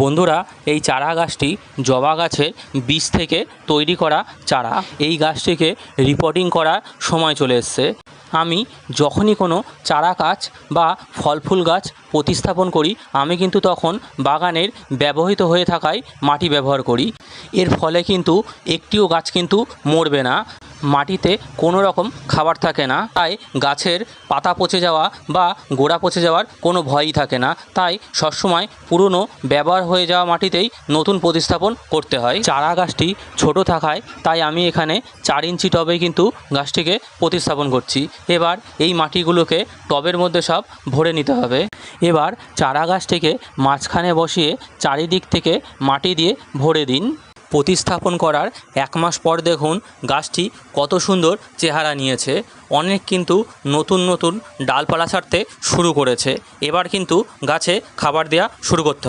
বন্ধুরা, এই চারা গাছটি জবা গাছের বীজ থেকে তৈরি করা চারা। এই গাছটিকে রিপোর্টিং করার সময় চলে এসছে। আমি যখনই কোনো চারা গাছ বা ফল ফুল গাছ প্রতিস্থাপন করি, আমি কিন্তু তখন বাগানের ব্যবহৃত হয়ে থাকায় মাটি ব্যবহার করি। এর ফলে কিন্তু একটিও গাছ কিন্তু মরবে না, মাটিতে কোনো রকম খাবার থাকে না, তাই গাছের পাতা পচে যাওয়া বা গোড়া পচে যাওয়ার কোনো ভয়ই থাকে না। তাই সবসময় পুরনো ব্যবহার হয়ে যাওয়া মাটিতেই নতুন প্রতিস্থাপন করতে হয়। চারা গাছটি ছোট থাকায় তাই আমি এখানে 4 ইঞ্চি টবে কিন্তু গাছটিকে প্রতিস্থাপন করছি। এবার এই মাটিগুলোকে টবের মধ্যে সব ভরে নিতে হবে। এবার চারা গাছটিকে মাঝখানে বসিয়ে চারিদিক থেকে মাটি দিয়ে ভরে দিন। প্রতিস্থাপন করার 1 মাস পর দেখুন গাছটি কত সুন্দর চেহারা নিয়েছে। অনেক কিন্তু নতুন নতুন ডালপালা ছাড়তে শুরু করেছে। এবার কিন্তু গাছে খাবার দেওয়া শুরু করতে হবে।